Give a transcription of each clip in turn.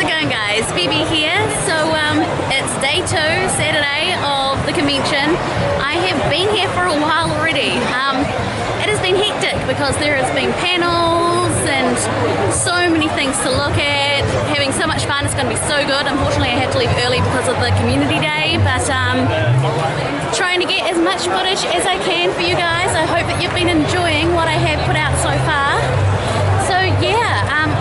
it going, guys? Phoebe here. So it's day 2, Saturday of the convention. I have been here for a while already. It has been hectic because there has been panels and so many things to look at. Having so much fun. It's going to be so good. Unfortunately, I had to leave early because of the community day, but trying to get as much footage as I can for you guys. I hope that you've been enjoying what I have put out so far. So yeah, I'm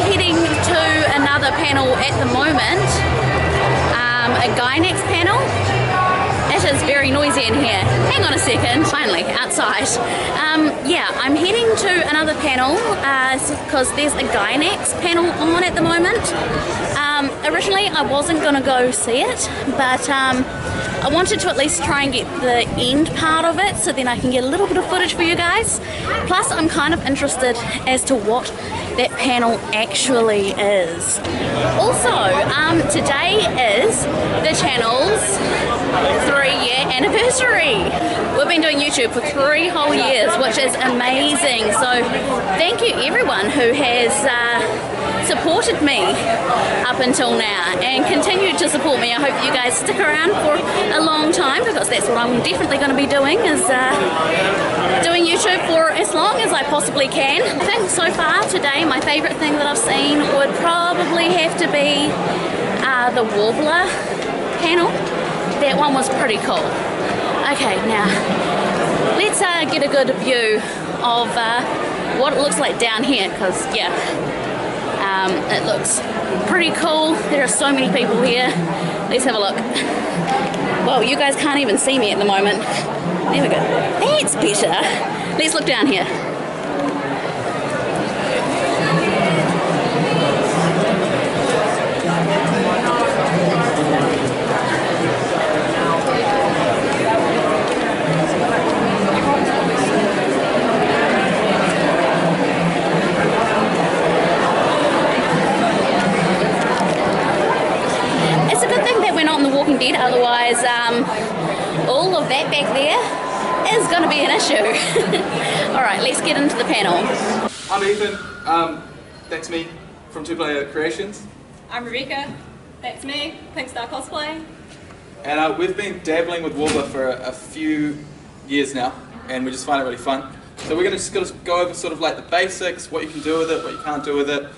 heading to another panel at the moment, a Gynex panel. It is very noisy in here. Hang on a second, finally, outside. Yeah, I'm heading to another panel because there's a Gynex panel on at the moment. Originally I wasn't going to go see it, but I wanted to at least try and get the end part of it so then I can get a little bit of footage for you guys. Plus I'm kind of interested as to what that panel actually is. Also, today is the channel's 3-year anniversary. We've been doing YouTube for 3 whole years, which is amazing. So thank you everyone who has supported me up until now and continue to support me. I hope you guys stick around for a long time because that's what I'm definitely going to be doing, is doing YouTube for as long as I possibly can. I think so far today my favourite thing that I've seen would probably have to be the Worbla Panel. That one was pretty cool. Okay, now let's get a good view of what it looks like down here, because yeah, it looks pretty cool. There are so many people here. Let's have a look. Well, you guys can't even see me at the moment. There we go. That's better. Let's look down here. Dead, otherwise all of that back there is going to be an issue. Alright, let's get into the panel. I'm Ethan, that's me from Two Player Creations. I'm Rebecca, that's me, Pink Star Cosplay. And we've been dabbling with Worbla for a few years now, and we just find it really fun. So we're going to go over sort of like the basics, what you can do with it, what you can't do with it,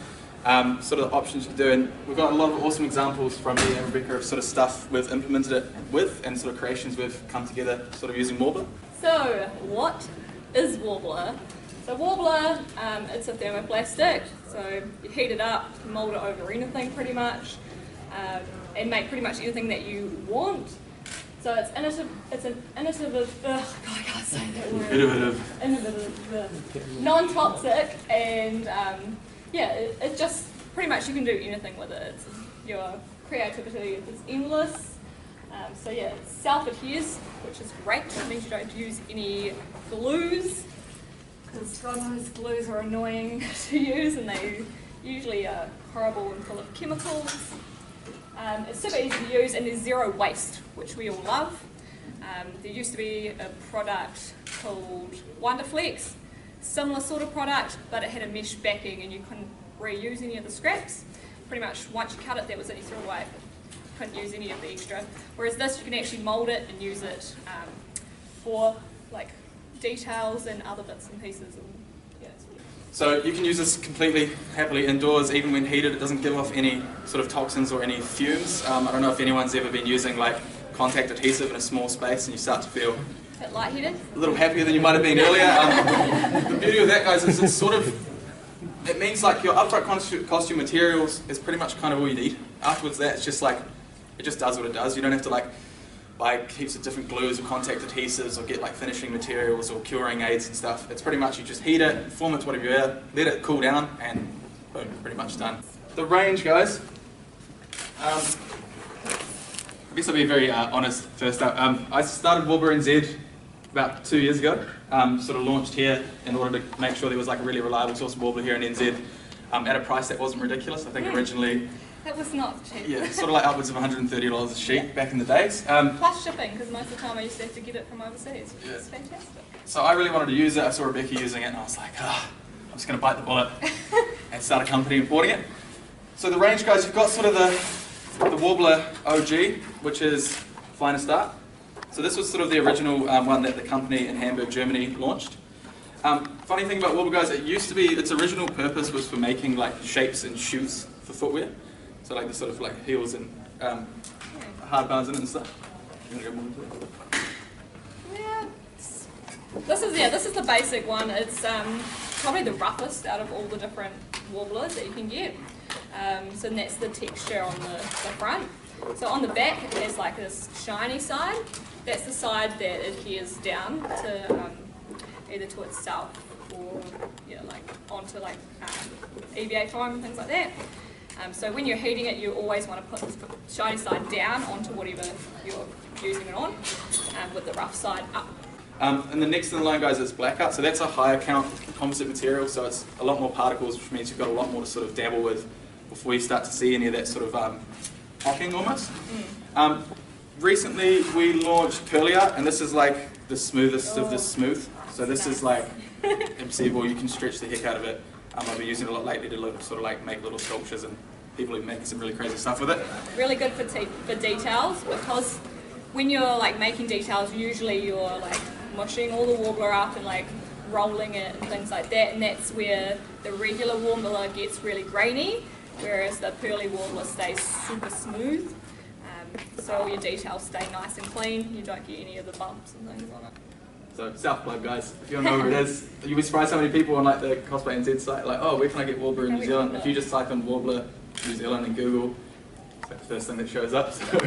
sort of the options you can do, and we've got a lot of awesome examples from me and Rebecca of sort of stuff we've implemented it with and sort of creations we've come together sort of using Worbla. So what is Worbla? So Worbla, it's a thermoplastic, so you heat it up, mould it over anything pretty much, and make pretty much anything that you want. So it's an innovative, God, I can't say that word. Innovative, non-toxic, and yeah, it just pretty much you can do anything with it. Your creativity is endless. So yeah, it self-adheres, which is great. It means you don't use any glues, because God knows glues are annoying to use and they usually are horrible and full of chemicals. It's super easy to use and there's zero waste, which we all love. There used to be a product called Wonderflex, similar sort of product, but it had a mesh backing and you couldn't reuse any of the scraps. Pretty much once you cut it, that was it, you threw it away. Couldn't use any of the extra. Whereas this, you can actually mould it and use it for like details and other bits and pieces. And, yeah, so you can use this completely happily indoors, even when heated. It doesn't give off any sort of toxins or any fumes. I don't know if anyone's ever been using like contact adhesive in a small space and you start to feel a bit lightheaded, a little happier than you might have been earlier. The beauty of that, guys, is it's sort of, it means like your upfront costume materials is pretty much kind of all you need. Afterwards that, it's just like, it just does what it does. You don't have to like buy heaps of different glues or contact adhesives or get like finishing materials or curing aids and stuff. It's pretty much you just heat it, form it to whatever you are, let it cool down, and boom, pretty much done. The range, guys. I guess I'll be very honest first up. I started Worbla NZ about 2 years ago. Sort of launched here in order to make sure there was like a really reliable source of Worbla here in NZ at a price that wasn't ridiculous. I think originally that was not cheap. Yeah, sort of like upwards of $130 a sheet back in the days. Plus shipping, because most of the time I used to have to get it from overseas, which is fantastic. So I really wanted to use it. I saw Rebecca using it and I was like, I'm just going to bite the bullet and start a company importing it. So the range, guys, you've got sort of the Worbla OG, which is Finest Art. So this was sort of the original one that the company in Hamburg, Germany launched. Funny thing about Worbla, guys, it used to be, its original purpose was for making like shapes and shoes for footwear. So like the sort of like heels and hard bands in it and stuff. You want to go more into it? Yeah. This is the basic one. It's probably the roughest out of all the different warblers that you can get. So that's the texture on the front. So on the back it has like this shiny side. That's the side that adheres down to either to itself or like onto like EVA foam and things like that. So when you're heating it, you always want to put the shiny side down onto whatever you're using it on, with the rough side up. And the next in the line, guys, is blackout. So that's a higher count composite material, so it's a lot more particles, which means you've got a lot more to sort of dabble with before you start to see any of that sort of hocking almost. Recently we launched curly art, and this is like the smoothest of the smooth. So this is like imperceivable, you can stretch the heck out of it. I've been using it a lot lately to sort of like make little sculptures, and people are making some really crazy stuff with it. Really good for details, because when you're like making details, usually you're like mushing all the warbler up and like rolling it and things like that, and that's where the regular warbler gets really grainy, whereas the pearly warbler stays super smooth. So all your details stay nice and clean, you don't get any of the bumps and things on it. So self-plug, guys, if you don't know where it is, you'll be surprised how many people on like the Cosplay NZ site like, oh, where can I get Warbler in New Zealand? If you just type in Warbler New Zealand in Google, it's like the first thing that shows up. So.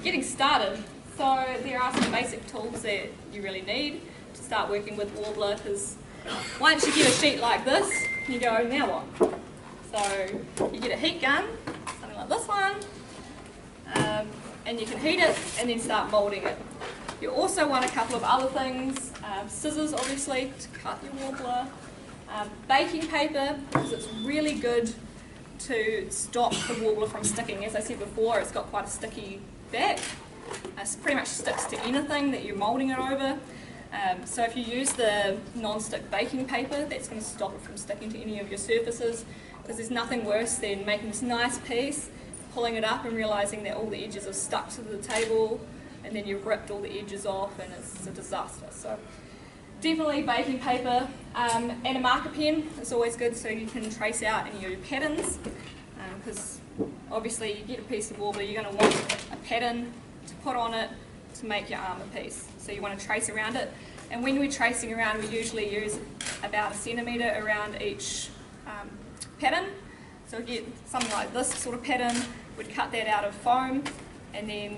Getting started, so there are some basic tools that you really need to start working with Warbler, because once you get a sheet like this, you go, now what? So you get a heat gun, something like this one, and you can heat it and then start moulding it. You also want a couple of other things, scissors obviously to cut your warbler, baking paper, because it's really good to stop the warbler from sticking. As I said before, it's got quite a sticky back. It pretty much sticks to anything that you're moulding it over. So if you use the non-stick baking paper, that's going to stop it from sticking to any of your surfaces, because there's nothing worse than making this nice piece, pulling it up and realising that all the edges are stuck to the table, and then you've ripped all the edges off and it's a disaster. So definitely baking paper, and a marker pen is always good, so you can trace out any of your patterns, because obviously you get a piece of warbler, you're going to want a pattern to put on it to make your armour piece. So you want to trace around it, and when we're tracing around, we usually use about 1 centimetre around each pattern. So we get something like this sort of pattern, we'd cut that out of foam and then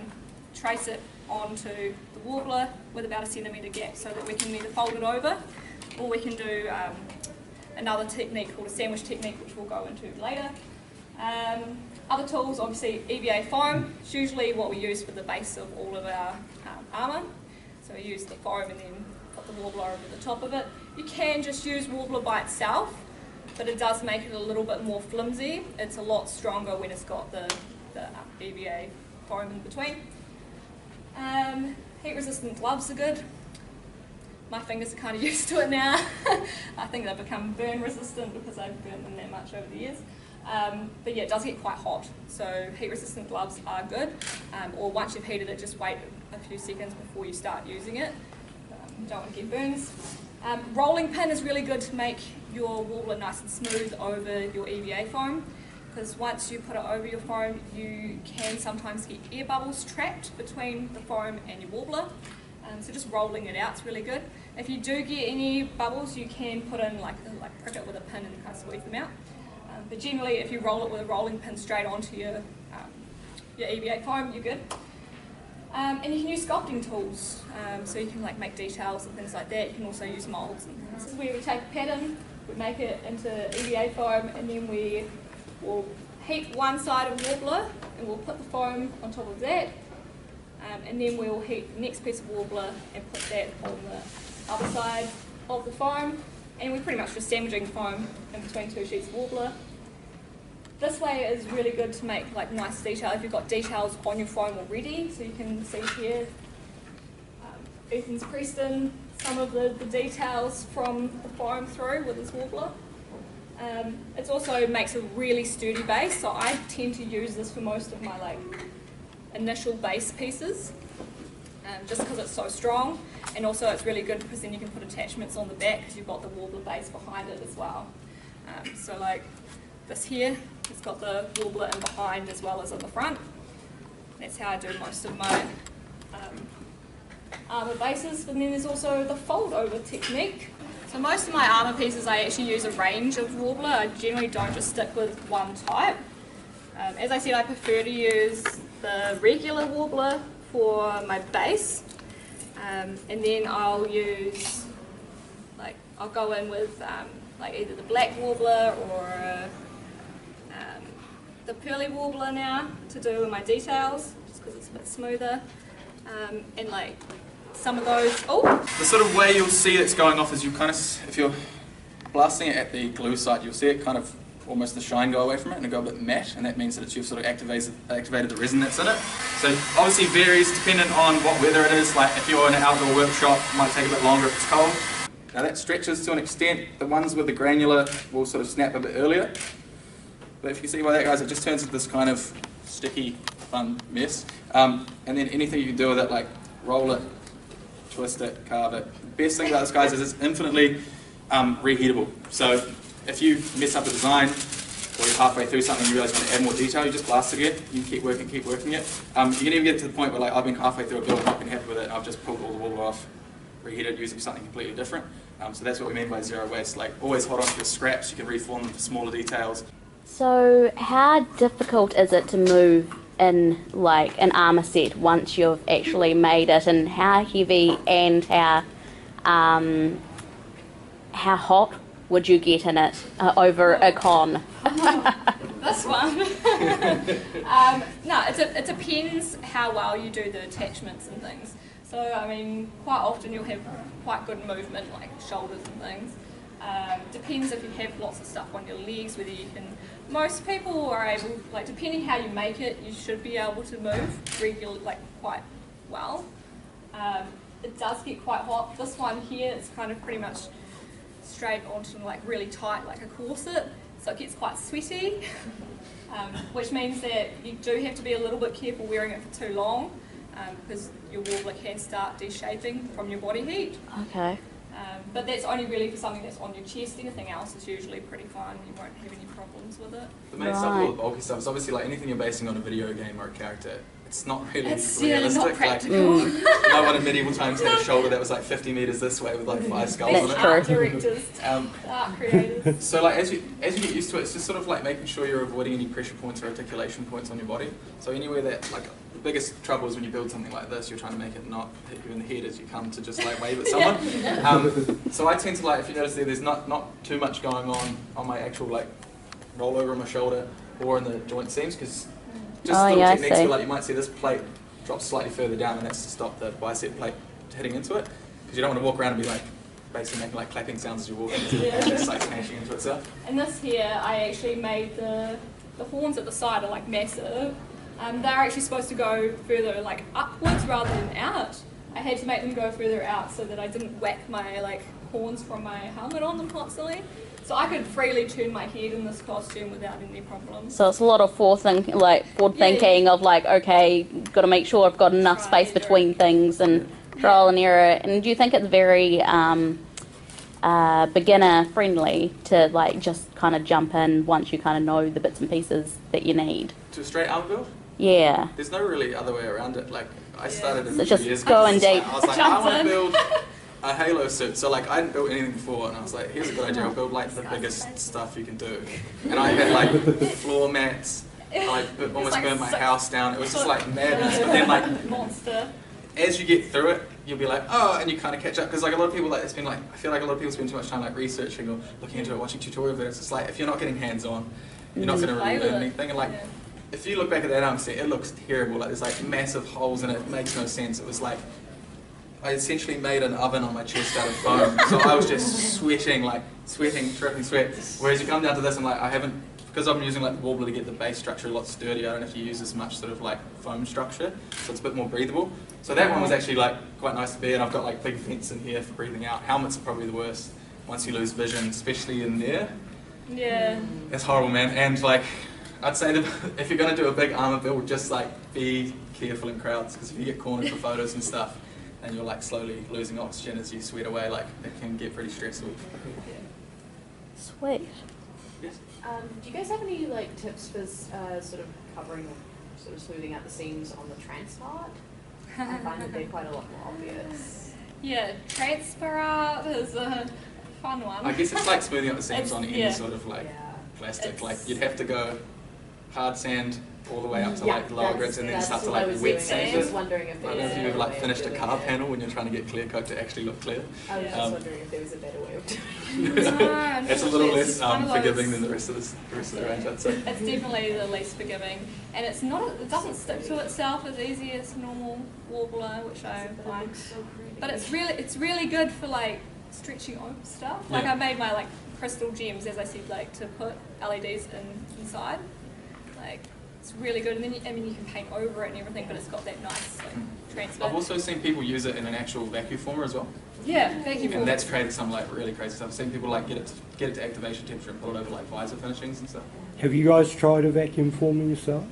trace it onto the warbler with about 1 centimetre gap, so that we can either fold it over, or we can do another technique called a sandwich technique, which we'll go into later. Other tools, obviously EVA foam. It's usually what we use for the base of all of our armour. So we use the foam and then put the warbler over the top of it. You can just use warbler by itself, but it does make it a little bit more flimsy. It's a lot stronger when it's got the EVA foam in between. Heat resistant gloves are good. My fingers are kind of used to it now. I think they've become burn resistant because I've burnt them that much over the years. But yeah, it does get quite hot, so heat resistant gloves are good. Or once you've heated it, just wait a few seconds before you start using it. You don't want to get burns. Rolling pin is really good to make your warbler nice and smooth over your EVA foam, because once you put it over your foam, you can sometimes get air bubbles trapped between the foam and your warbler. So just rolling it out is really good. If you do get any bubbles, you can put in like prick it with a pin and kind of squeeze them out. But generally, if you roll it with a rolling pin straight onto your EVA foam, you're good. And you can use sculpting tools, so you can like make details and things like that. You can also use moulds and things. This is where we take a pattern, we make it into EVA foam, and then we will heat one side of warbler, and we'll put the foam on top of that, and then we'll heat the next piece of warbler and put that on the other side of the foam, and we're pretty much just sandwiching foam in between two sheets of warbler. This way is really good to make like nice detail if you've got details on your foam already. So you can see here, Ethan's pressed in some of the details from the foam through with his warbler. It also makes a really sturdy base, so I tend to use this for most of my like initial base pieces, just because it's so strong, and also it's really good because then you can put attachments on the back because you've got the Worbla base behind it as well. So like this here, it's got the Worbla in behind as well as in the front. That's how I do most of my armour bases. And then there's also the fold over technique. So most of my armour pieces I actually use a range of Worbla. I generally don't just stick with one type. As I said, I prefer to use the regular Worbla for my base, and then I'll use, like, I'll go in with like either the black Worbla or the pearly Worbla now to do my details, just because it's a bit smoother, and like some of those. The sort of way you'll see it's going off is you kind of, if you're blasting it at the glue site, you'll see it kind of almost the shine go away from it and it'll go a bit matte, and that means that you've sort of activated the resin that's in it. So obviously varies dependent on what weather it is. Like if you're in an outdoor workshop, it might take a bit longer if it's cold. Now that stretches to an extent. The ones with the granular will sort of snap a bit earlier. But if you can see by that, guys, it just turns into this kind of sticky, fun mess. And then anything you can do with it, like roll it, twist it, carve it. The best thing about this, guys, is it's infinitely reheatable. So if you mess up a design, or you're halfway through something and you realise you want to add more detail, you just blast it again. You can keep working it. You can even get to the point where, like, I've been halfway through a build and I've been happy with it, and I've just pulled all the wool off, reheated using something completely different. So that's what we mean by zero waste. Like, always hold on to your scraps. You can reform them for smaller details. So how difficult is it to move in like an armour set once you've actually made it, and how heavy and how hot would you get in it over a con? This one. No, it depends how well you do the attachments and things. So, I mean, quite often you'll have quite good movement, like shoulders and things. Depends if you have lots of stuff on your legs, whether you can. Most people are able, like, depending how you make it, you should be able to move regularly, like, quite well. It does get quite hot. This one here is kind of pretty much straight onto, like, really tight, like a corset, so it gets quite sweaty, which means that you do have to be a little bit careful wearing it for too long, because your Worbla can start de-shaping from your body heat. Okay. But that's only really for something that's on your chest. Anything else is usually pretty fine. You won't have any problems with it. The main stuff, all the bulky stuff, is obviously like anything you're basing on a video game or a character. It's not really realistic. Not practical. Like, you might want in medieval times had a shoulder that was like 50 metres this way with like 5 skulls on it. Art directors, art creators. So like as you get used to it, it's just sort of like making sure you're avoiding any pressure points or articulation points on your body. So anywhere that, like, the biggest trouble is when you build something like this, you're trying to make it not hit you in the head as you come to just like wave at someone. So I tend to, like, if you notice there's not too much going on my actual like rollover on my shoulder or in the joint seams, because just little techniques where, like, you might see this plate drop slightly further down, and that's to stop the bicep plate hitting into it, because you don't want to walk around and be like basically making like clapping sounds as you're walking and just like smashing into itself. And this here, I actually made the horns at the side are like massive. They're actually supposed to go further like upwards rather than out. I had to make them go further out so that I didn't whack my like horns from my helmet on them constantly. So I could freely turn my head in this costume without any problems. So it's a lot of forward thinking of like, okay, got to make sure I've got enough space between things and trial and error. And do you think it's very beginner friendly to like just kind of jump in once you kind of know the bits and pieces that you need? To a straight armor build? Yeah. There's no really other way around it. Like, I started So a just few years go ago. in deep. I was like, I want to build a Halo suit. So like, I hadn't built anything before, and I was like, here's a good idea. I'll build like the biggest stuff you can do. And I had like floor mats. I almost burned my house down. It was just like madness. But then like, monster. As you get through it, you'll be like, oh, and you kind of catch up, because like a lot of people, like, it's been like, I feel like a lot of people spend too much time like researching or looking into it, watching tutorial videos. It's like, if you're not getting hands on, you're not going to really learn anything. And like, if you look back at that arm set, it looks terrible. Like, there's like massive holes in it. It makes no sense. It was like, I essentially made an oven on my chest out of foam. So I was just sweating, dripping sweat. Whereas you come down to this, and like, I haven't, because I'm using like the Worbla to get the base structure a lot sturdier, I don't have to use as much sort of like foam structure, so it's a bit more breathable. So that one was actually like quite nice to be, and I've got like big vents in here for breathing out. Helmets are probably the worst once you lose vision, especially in there. Yeah. It's horrible, man. And like, I'd say that if you're going to do a big armor build, just like be careful in crowds, because if you get cornered for photos and stuff, and you're like slowly losing oxygen as you sweat away, like it can get pretty stressful. Sweet. Yes. Do you guys have any like tips for sort of covering, sort of smoothing out the seams on the trans part? I find that they're quite a lot more obvious. Yeah, transparent is a fun one. I guess it's like smoothing out the seams It's- on any yeah. sort of like plastic. It's- Like you'd have to go hard sand all the way up to like lower grids and then start to like wet I sand was it. wondering if I there don't know was if a you've ever better like way of finished a doing car it. panel when you're trying to get clear coat to actually look clear. I was Yeah. just wondering if there was a better way of doing it. It's a little less one of those- forgiving than the rest of the range, I'd say. It's definitely the least forgiving, and it's not. It doesn't stick to itself as easy as normal warbler, which I find. But it's really good for like stretching over stuff. Like Yeah. I made my like crystal gems, as I said, like to put LEDs inside. Like it's really good, and then you can paint over it and everything, but it's got that nice like transfer. I've also seen people use it in an actual vacuum former as well. Yeah, vacuum And former. that's created some like really crazy stuff. I've seen people like get it to activation temperature and put it over like visor finishings and stuff. Have you guys tried a vacuum former yourselves?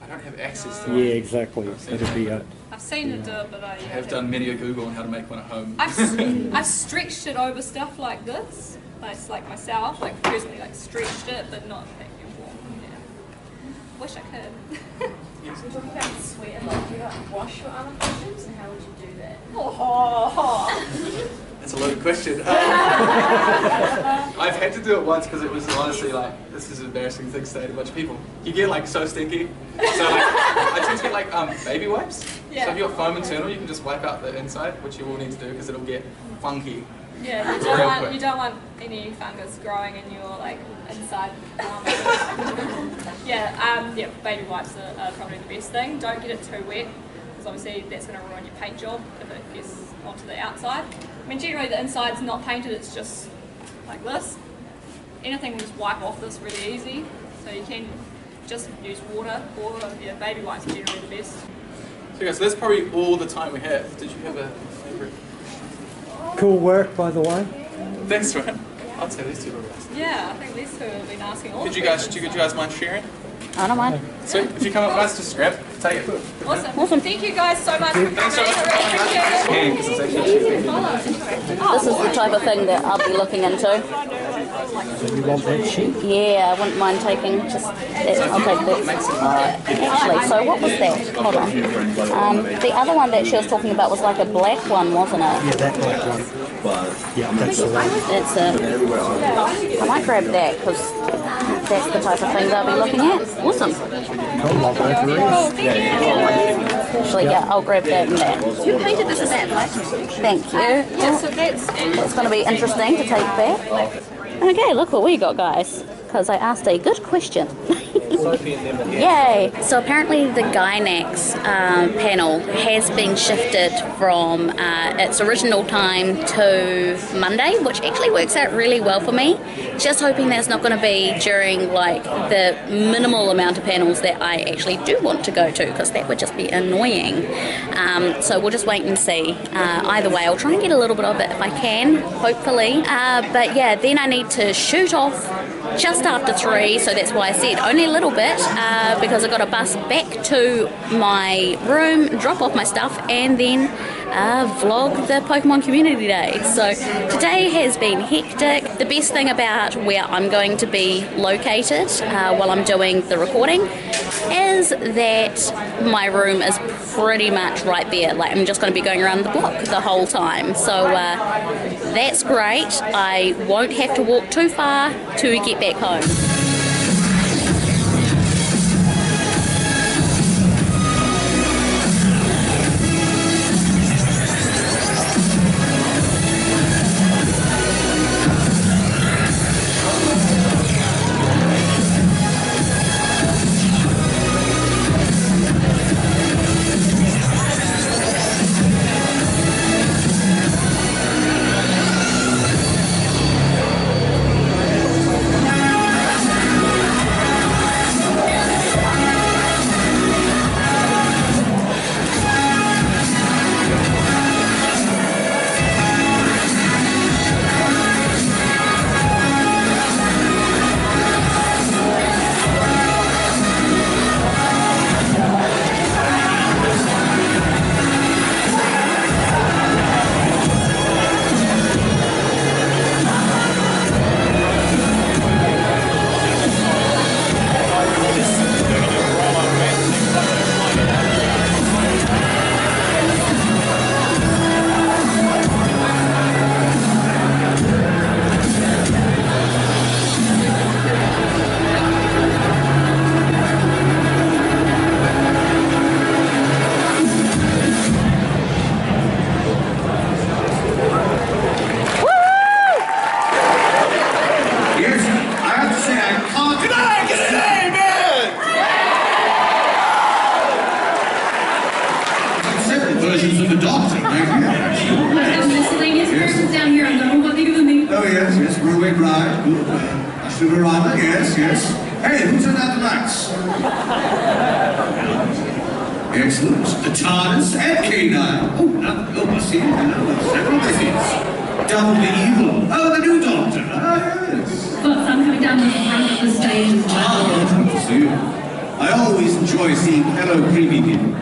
I don't have access to Yeah, it. exactly. That'd be it. I've seen it do it, but I I have done many a Google on how to make one at home. I've stretched it over stuff like this, like myself, like personally, like stretched it, but not vacuum form. Yeah. Wish I could. So we're talking about sweat and like, do you like wash your armor costumes, and how would you do that? That's a loaded question. I've had to do it once because it was honestly like, this is an embarrassing thing to say to a bunch of people. You get like so stinky. So like, I tend to get like baby wipes. Yeah. So if you're foam internal, you can just wipe out the inside, which you will need to do because it'll get funky. Yeah, you don't want any fungus growing in your like inside armor. Yeah, baby wipes are probably the best thing. Don't get it too wet, because obviously that's going to ruin your paint job if it gets onto the outside. I mean, generally the inside's not painted, it's just like this. Anything will just wipe off this really easy, so you can just use water, or baby wipes are generally the best. So guys, that's probably all the time we have. Did you have a favourite? Cool work, by the way. Thanks, man. I'd say these two were best. Yeah, I think these two have been asking all Could the you guys questions. mind sharing? I don't mind. Sweet. If you come up nice, just grab, take it. Awesome. Thank you guys so much for coming. Thanks so much. I really appreciate it. Yeah, 'cause it's actually This is the type of thing that I'll be looking into. So you want that sheet? Yeah, I wouldn't mind taking just that. I'll take that. Actually, so what was that? Hold on. The other one that she was talking about was like a black one, wasn't it? Yeah, that black one. Yeah, that's the one. It's a. I might grab that because that's the type of thing they'll be looking at. Awesome. Cool, love those. Actually, yeah, I'll grab that and that. You painted this as that, right? Thank you. Yeah, so that's It's going to be interesting to take back. Okay, look what we got, guys. Because I asked a good question. Yay! So apparently the Gynax panel has been shifted from its original time to Monday, which actually works out really well for me. Just hoping that it's not going to be during like the minimal amount of panels that I actually do want to go to, because that would just be annoying. So we'll just wait and see. Either way, I'll try and get a little bit of it if I can, hopefully. But yeah, then I need to shoot off just after 3, so that's why I said only a little bit, because I've got to bus back to my room, drop off my stuff, and then vlog the Pokemon Community Day. So today has been hectic. The best thing about where I'm going to be located while I'm doing the recording is that my room is pretty much right there. Like, I'm just going to be going around the block the whole time. So that's great. I won't have to walk too far to get back home. versions of the Doctor, right here. Miscellaneous characters down here. I don't know what they do with me. Oh, yes, Ruin Ride, good. October Armageddon, yes. Hey, who turned out the lights? Excellent. The TARDIS and K9. Oh, I see. Several visits. Double the evil. Oh, the new Doctor. Yes. But I'm coming down to the front of the stage as well. Oh, good to see you. I always enjoy seeing fellow creepy people.